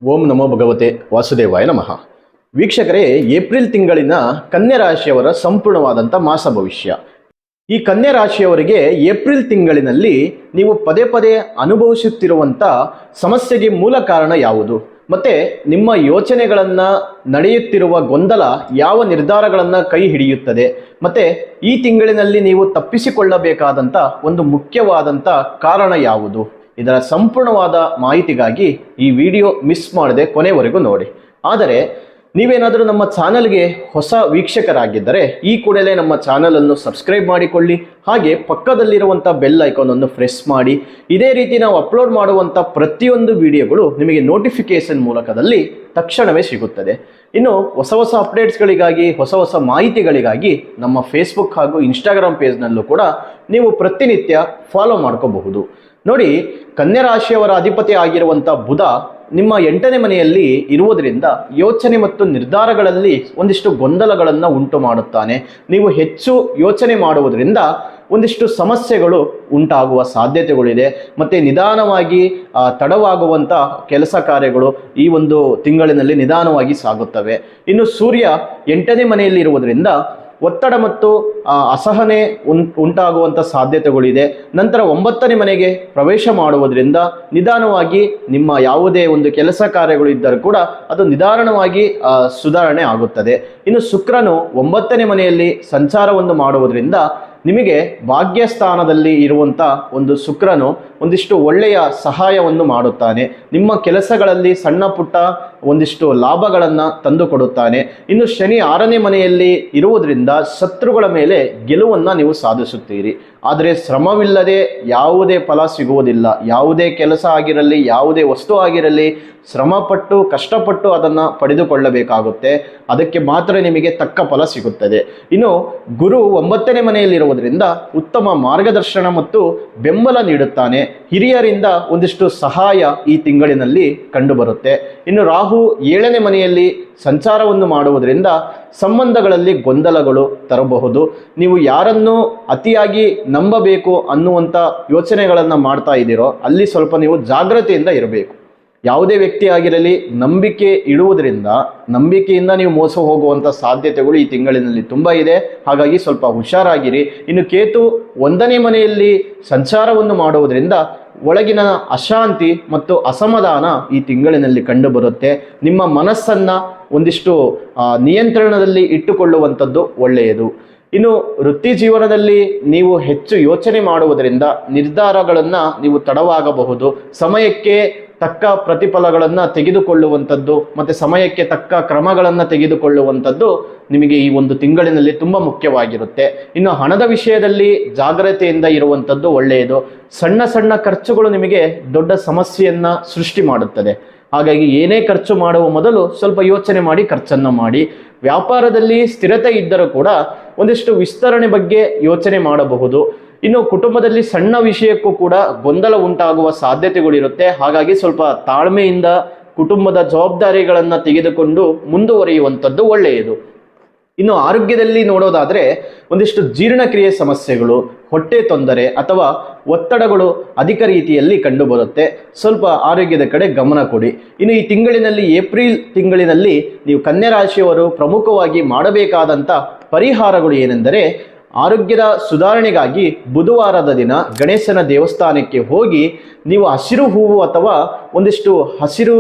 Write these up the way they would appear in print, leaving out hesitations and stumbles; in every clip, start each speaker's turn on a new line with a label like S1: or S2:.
S1: ಓಂ ನಮೋ ಭಗವತೆ ವಾಸುದೇವಾಯ ನಮಃ. ವೀಕ್ಷಕರೇ, ಏಪ್ರಿಲ್ ತಿಂಗಳಿನ ಕನ್ಯಾ ರಾಶಿಯವರ ಸಂಪೂರ್ಣವಾದಂಥ ಮಾಸ ಭವಿಷ್ಯ. ಈ ಕನ್ಯಾ ರಾಶಿಯವರಿಗೆ ಏಪ್ರಿಲ್ ತಿಂಗಳಿನಲ್ಲಿ ನೀವು ಪದೇ ಪದೇ ಅನುಭವಿಸುತ್ತಿರುವಂಥ ಸಮಸ್ಯೆಗೆ ಮೂಲ ಕಾರಣ ಯಾವುದು, ಮತ್ತು ನಿಮ್ಮ ಯೋಚನೆಗಳನ್ನು ನಡೆಯುತ್ತಿರುವ ಗೊಂದಲ ಯಾವ ನಿರ್ಧಾರಗಳನ್ನು ಕೈ ಹಿಡಿಯುತ್ತದೆ, ಮತ್ತು ಈ ತಿಂಗಳಿನಲ್ಲಿ ನೀವು ತಪ್ಪಿಸಿಕೊಳ್ಳಬೇಕಾದಂಥ ಒಂದು ಮುಖ್ಯವಾದಂಥ ಕಾರಣ ಯಾವುದು, ಇದರ ಸಂಪೂರ್ಣವಾದ ಮಾಹಿತಿಗಾಗಿ ಈ ವಿಡಿಯೋ ಮಿಸ್ ಮಾಡದೆ ಕೊನೆವರೆಗೂ ನೋಡಿ. ಆದರೆ ನೀವೇನಾದರೂ ನಮ್ಮ ಚಾನಲ್ಗೆ ಹೊಸ ವೀಕ್ಷಕರಾಗಿದ್ದರೆ ಈ ಕೂಡಲೇ ನಮ್ಮ ಚಾನಲನ್ನು ಸಬ್ಸ್ಕ್ರೈಬ್ ಮಾಡಿಕೊಳ್ಳಿ. ಹಾಗೆ ಪಕ್ಕದಲ್ಲಿರುವಂಥ ಬೆಲ್ ಐಕಾನನ್ನು ಪ್ರೆಸ್ ಮಾಡಿ. ಇದೇ ರೀತಿ ನಾವು ಅಪ್ಲೋಡ್ ಮಾಡುವಂಥ ಪ್ರತಿಯೊಂದು ವಿಡಿಯೋಗಳು ನಿಮಗೆ ನೋಟಿಫಿಕೇಶನ್ ಮೂಲಕದಲ್ಲಿ ತಕ್ಷಣವೇ ಸಿಗುತ್ತದೆ. ಇನ್ನು ಹೊಸ ಹೊಸ ಅಪ್ಡೇಟ್ಸ್ಗಳಿಗಾಗಿ, ಹೊಸ ಹೊಸ ಮಾಹಿತಿಗಳಿಗಾಗಿ ನಮ್ಮ ಫೇಸ್ಬುಕ್ ಹಾಗೂ ಇನ್ಸ್ಟಾಗ್ರಾಮ್ ಪೇಜ್ನಲ್ಲೂ ಕೂಡ ನೀವು ಪ್ರತಿನಿತ್ಯ ಫಾಲೋ ಮಾಡ್ಕೋಬಹುದು. ನೋಡಿ, ಕನ್ಯಾ ರಾಶಿಯವರ ಅಧಿಪತಿ ಆಗಿರುವಂಥ ಬುಧ ನಿಮ್ಮ 8ನೇ ಮನೆಯಲ್ಲಿ ಇರುವುದರಿಂದ ಯೋಚನೆ ಮತ್ತು ನಿರ್ಧಾರಗಳಲ್ಲಿ ಒಂದಿಷ್ಟು ಗೊಂದಲಗಳನ್ನು ಉಂಟು ಮಾಡುತ್ತಾನೆ. ನೀವು ಹೆಚ್ಚು ಯೋಚನೆ ಮಾಡುವುದರಿಂದ ಒಂದಿಷ್ಟು ಸಮಸ್ಯೆಗಳು ಉಂಟಾಗುವ ಸಾಧ್ಯತೆಗಳಿದೆ. ಮತ್ತು ನಿಧಾನವಾಗಿ ತಡವಾಗುವಂಥ ಕೆಲಸ ಕಾರ್ಯಗಳು ಈ ಒಂದು ತಿಂಗಳಿನಲ್ಲಿ ನಿಧಾನವಾಗಿ ಸಾಗುತ್ತವೆ. ಇನ್ನು ಸೂರ್ಯ 8ನೇ ಮನೆಯಲ್ಲಿ ಇರುವುದರಿಂದ ಒತ್ತಡ ಮತ್ತು ಅಸಹನೆ ಉಂಟಾಗುವಂಥ ಸಾಧ್ಯತೆಗಳಿದೆ. ನಂತರ 9ನೇ ಮನೆಗೆ ಪ್ರವೇಶ ಮಾಡುವುದರಿಂದ ನಿಧಾನವಾಗಿ ನಿಮ್ಮ ಯಾವುದೇ ಒಂದು ಕೆಲಸ ಕಾರ್ಯಗಳು ಇದ್ದರೂ ಕೂಡ ಅದು ನಿಧಾನವಾಗಿ ಸುಧಾರಣೆ ಆಗುತ್ತದೆ. ಇನ್ನು ಶುಕ್ರನು 9ನೇ ಮನೆಯಲ್ಲಿ ಸಂಚಾರವನ್ನು ಮಾಡುವುದರಿಂದ ನಿಮಗೆ ಭಾಗ್ಯಸ್ಥಾನದಲ್ಲಿ ಇರುವಂಥ ಒಂದು ಶುಕ್ರನು ಒಂದಿಷ್ಟು ಒಳ್ಳೆಯ ಸಹಾಯವನ್ನು ಮಾಡುತ್ತಾನೆ. ನಿಮ್ಮ ಕೆಲಸಗಳಲ್ಲಿ ಸಣ್ಣ ಪುಟ್ಟ ಒಂದಿಷ್ಟು ಲಾಭಗಳನ್ನು ತಂದುಕೊಡುತ್ತಾನೆ. ಇನ್ನು ಶನಿ 6ನೇ ಮನೆಯಲ್ಲಿ ಇರುವುದರಿಂದ ಶತ್ರುಗಳ ಮೇಲೆ ಗೆಲುವನ್ನು ನೀವು ಸಾಧಿಸುತ್ತೀರಿ. ಆದರೆ ಶ್ರಮವಿಲ್ಲದೆ ಯಾವುದೇ ಫಲ ಸಿಗುವುದಿಲ್ಲ. ಯಾವುದೇ ಕೆಲಸ ಆಗಿರಲಿ, ಯಾವುದೇ ವಸ್ತು ಆಗಿರಲಿ, ಶ್ರಮಪಟ್ಟು ಕಷ್ಟಪಟ್ಟು ಅದನ್ನು ಪಡೆದುಕೊಳ್ಳಬೇಕಾಗುತ್ತೆ. ಅದಕ್ಕೆ ಮಾತ್ರ ನಿಮಗೆ ತಕ್ಕ ಫಲ ಸಿಗುತ್ತದೆ. ಇನ್ನು ಗುರು 9ನೇ ಮನೆಯಲ್ಲಿರುವುದರಿಂದ ಉತ್ತಮ ಮಾರ್ಗದರ್ಶನ ಮತ್ತು ಬೆಂಬಲ ನೀಡುತ್ತಾನೆ. ಹಿರಿಯರಿಂದ ಒಂದಿಷ್ಟು ಸಹಾಯ ಈ ತಿಂಗಳಿನಲ್ಲಿ ಕಂಡುಬರುತ್ತೆ. ಇನ್ನು ರಾಹು 7ನೇ ಮನೆಯಲ್ಲಿ ಸಂಚಾರವನ್ನು ಮಾಡುವುದರಿಂದ ಸಂಬಂಧಗಳಲ್ಲಿ ಗೊಂದಲಗಳು ತರಬಹುದು. ನೀವು ಯಾರನ್ನು ಅತಿಯಾಗಿ ನಂಬಬೇಕು ಅನ್ನುವಂಥ ಯೋಚನೆಗಳನ್ನು ಮಾಡ್ತಾ ಇದ್ದೀರೋ ಅಲ್ಲಿ ಸ್ವಲ್ಪ ನೀವು ಜಾಗ್ರತೆಯಿಂದ ಇರಬೇಕು. ಯಾವುದೇ ವ್ಯಕ್ತಿ ಆಗಿರಲಿ, ನಂಬಿಕೆ ಇಡುವುದರಿಂದ ನಂಬಿಕೆಯಿಂದ ನೀವು ಮೋಸ ಹೋಗುವಂಥ ಸಾಧ್ಯತೆಗಳು ಈ ತಿಂಗಳಿನಲ್ಲಿ ತುಂಬ ಇದೆ. ಹಾಗಾಗಿ ಸ್ವಲ್ಪ ಹುಷಾರಾಗಿರಿ. ಇನ್ನು ಕೇತು 1ನೇ ಮನೆಯಲ್ಲಿ ಸಂಚಾರವನ್ನು ಮಾಡುವುದರಿಂದ ಒಳಗಿನ ಅಶಾಂತಿ ಮತ್ತು ಅಸಮಾಧಾನ ಈ ತಿಂಗಳಿನಲ್ಲಿ ಕಂಡುಬರುತ್ತೆ. ನಿಮ್ಮ ಮನಸ್ಸನ್ನು ಒಂದಿಷ್ಟು ನಿಯಂತ್ರಣದಲ್ಲಿ ಇಟ್ಟುಕೊಳ್ಳುವಂಥದ್ದು ಒಳ್ಳೆಯದು. ಇನ್ನು ವೃತ್ತಿ ಜೀವನದಲ್ಲಿ ನೀವು ಹೆಚ್ಚು ಯೋಚನೆ ಮಾಡುವುದರಿಂದ ನಿರ್ಧಾರಗಳನ್ನು ನೀವು ತಡವಾಗಬಹುದು. ಸಮಯಕ್ಕೆ ತಕ್ಕ ಪ್ರತಿಫಲಗಳನ್ನು ತೆಗೆದುಕೊಳ್ಳುವಂಥದ್ದು ಮತ್ತು ಸಮಯಕ್ಕೆ ತಕ್ಕ ಕ್ರಮಗಳನ್ನು ತೆಗೆದುಕೊಳ್ಳುವಂಥದ್ದು ನಿಮಗೆ ಈ ಒಂದು ತಿಂಗಳಿನಲ್ಲಿ ತುಂಬ ಮುಖ್ಯವಾಗಿರುತ್ತೆ. ಇನ್ನು ಹಣದ ವಿಷಯದಲ್ಲಿ ಜಾಗ್ರತೆಯಿಂದ ಇರುವಂಥದ್ದು ಒಳ್ಳೆಯದು. ಸಣ್ಣ ಸಣ್ಣ ಖರ್ಚುಗಳು ನಿಮಗೆ ದೊಡ್ಡ ಸಮಸ್ಯೆಯನ್ನು ಸೃಷ್ಟಿ ಮಾಡುತ್ತದೆ. ಹಾಗಾಗಿ ಏನೇ ಖರ್ಚು ಮಾಡುವ ಮೊದಲು ಸ್ವಲ್ಪ ಯೋಚನೆ ಮಾಡಿ ಖರ್ಚನ್ನು ಮಾಡಿ. ವ್ಯಾಪಾರದಲ್ಲಿ ಸ್ಥಿರತೆ ಇದ್ದರೂ ಕೂಡ ಒಂದಿಷ್ಟು ವಿಸ್ತರಣೆ ಬಗ್ಗೆ ಯೋಚನೆ ಮಾಡಬಹುದು. ಇನ್ನು ಕುಟುಂಬದಲ್ಲಿ ಸಣ್ಣ ವಿಷಯಕ್ಕೂ ಕೂಡ ಗೊಂದಲ ಉಂಟಾಗುವ ಸಾಧ್ಯತೆಗಳಿರುತ್ತೆ. ಹಾಗಾಗಿ ಸ್ವಲ್ಪ ತಾಳ್ಮೆಯಿಂದ ಕುಟುಂಬದ ಜವಾಬ್ದಾರಿಗಳನ್ನು ತೆಗೆದುಕೊಂಡು ಮುಂದುವರಿಯುವಂಥದ್ದು ಒಳ್ಳೆಯದು. ಇನ್ನು ಆರೋಗ್ಯದಲ್ಲಿ ನೋಡೋದಾದರೆ ಒಂದಿಷ್ಟು ಜೀರ್ಣಕ್ರಿಯೆ ಸಮಸ್ಯೆಗಳು, ಹೊಟ್ಟೆ ತೊಂದರೆ ಅಥವಾ ಒತ್ತಡಗಳು ಅಧಿಕ ರೀತಿಯಲ್ಲಿ ಕಂಡುಬರುತ್ತೆ. ಸ್ವಲ್ಪ ಆರೋಗ್ಯದ ಕಡೆ ಗಮನ ಕೊಡಿ. ಇನ್ನು ಈ ತಿಂಗಳಿನಲ್ಲಿ ಏಪ್ರಿಲ್ ತಿಂಗಳಿನಲ್ಲಿ ನೀವು ಕನ್ಯಾ ರಾಶಿಯವರು ಪ್ರಮುಖವಾಗಿ ಮಾಡಬೇಕಾದಂಥ ಪರಿಹಾರಗಳು ಏನೆಂದರೆ, ಆರೋಗ್ಯದ ಸುಧಾರಣೆಗಾಗಿ ಬುಧವಾರದ ದಿನ ಗಣೇಶನ ದೇವಸ್ಥಾನಕ್ಕೆ ಹೋಗಿ ನೀವು ಹಸಿರು ಹೂವು ಅಥವಾ ಒಂದಿಷ್ಟು ಹಸಿರು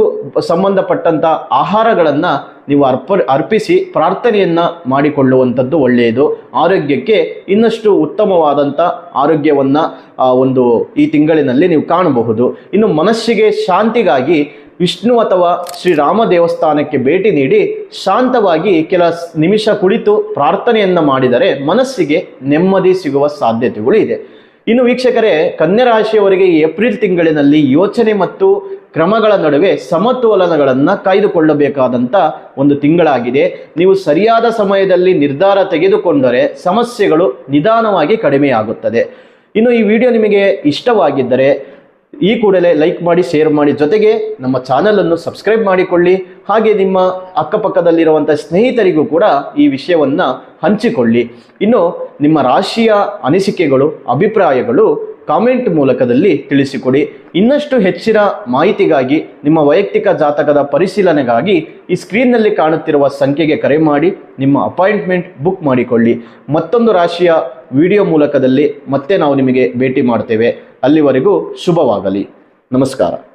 S1: ಸಂಬಂಧಪಟ್ಟಂಥ ಆಹಾರಗಳನ್ನು ನೀವು ಅರ್ಪಿಸಿ ಪ್ರಾರ್ಥನೆಯನ್ನು ಮಾಡಿಕೊಳ್ಳುವಂಥದ್ದು ಒಳ್ಳೆಯದು. ಆರೋಗ್ಯಕ್ಕೆ ಇನ್ನಷ್ಟು ಉತ್ತಮವಾದಂಥ ಆರೋಗ್ಯವನ್ನು ಈ ತಿಂಗಳಿನಲ್ಲಿ ನೀವು ಕಾಣಬಹುದು. ಇನ್ನು ಮನಸ್ಸಿಗೆ ಶಾಂತಿಗಾಗಿ ವಿಷ್ಣು ಅಥವಾ ಶ್ರೀರಾಮ ದೇವಸ್ಥಾನಕ್ಕೆ ಭೇಟಿ ನೀಡಿ ಶಾಂತವಾಗಿ ಕೆಲ ನಿಮಿಷ ಕುಳಿತು ಪ್ರಾರ್ಥನೆಯನ್ನು ಮಾಡಿದರೆ ಮನಸ್ಸಿಗೆ ನೆಮ್ಮದಿ ಸಿಗುವ ಸಾಧ್ಯತೆಗಳು ಇದೆ. ಇನ್ನು ವೀಕ್ಷಕರೇ, ಕನ್ಯಾ ರಾಶಿಯವರಿಗೆ ಏಪ್ರಿಲ್ ತಿಂಗಳಿನಲ್ಲಿ ಯೋಚನೆ ಮತ್ತು ಕ್ರಮಗಳ ನಡುವೆ ಸಮತೋಲನಗಳನ್ನು ಕಾಯ್ದುಕೊಳ್ಳಬೇಕಾದಂಥ ಒಂದು ತಿಂಗಳಾಗಿದೆ. ನೀವು ಸರಿಯಾದ ಸಮಯದಲ್ಲಿ ನಿರ್ಧಾರ ತೆಗೆದುಕೊಂಡರೆ ಸಮಸ್ಯೆಗಳು ನಿಧಾನವಾಗಿ ಕಡಿಮೆಯಾಗುತ್ತದೆ. ಇನ್ನು ಈ ವಿಡಿಯೋ ನಿಮಗೆ ಇಷ್ಟವಾಗಿದ್ದರೆ ಈ ಕೂಡಲೇ ಲೈಕ್ ಮಾಡಿ, ಶೇರ್ ಮಾಡಿ, ಜೊತೆಗೆ ನಮ್ಮ ಚಾನಲನ್ನು ಸಬ್ಸ್ಕ್ರೈಬ್ ಮಾಡಿಕೊಳ್ಳಿ. ಹಾಗೆ ನಿಮ್ಮ ಅಕ್ಕಪಕ್ಕದಲ್ಲಿರುವಂಥ ಸ್ನೇಹಿತರಿಗೂ ಕೂಡ ಈ ವಿಷಯವನ್ನು ಹಂಚಿಕೊಳ್ಳಿ. ಇನ್ನು ನಿಮ್ಮ ರಾಶಿಯ ಅನಿಸಿಕೆಗಳು, ಅಭಿಪ್ರಾಯಗಳು ಕಾಮೆಂಟ್ ಮೂಲಕದಲ್ಲಿ ತಿಳಿಸಿಕೊಡಿ. ಇನ್ನಷ್ಟು ಹೆಚ್ಚಿನ ಮಾಹಿತಿಗಾಗಿ ನಿಮ್ಮ ವೈಯಕ್ತಿಕ ಜಾತಕದ ಪರಿಶೀಲನೆಗಾಗಿ ಈ ಸ್ಕ್ರೀನ್ನಲ್ಲಿ ಕಾಣುತ್ತಿರುವ ಸಂಖ್ಯೆಗೆ ಕರೆ ಮಾಡಿ ನಿಮ್ಮ ಅಪಾಯಿಂಟ್ಮೆಂಟ್ ಬುಕ್ ಮಾಡಿಕೊಳ್ಳಿ. ಮತ್ತೊಂದು ರಾಶಿಯ ವಿಡಿಯೋ ಮೂಲಕದಲ್ಲಿ ಮತ್ತೆ ನಾವು ನಿಮಗೆ ಭೇಟಿ ಮಾಡ್ತೇವೆ. ಅಲ್ಲಿವರೆಗೂ ಶುಭವಾಗಲಿ. ನಮಸ್ಕಾರ.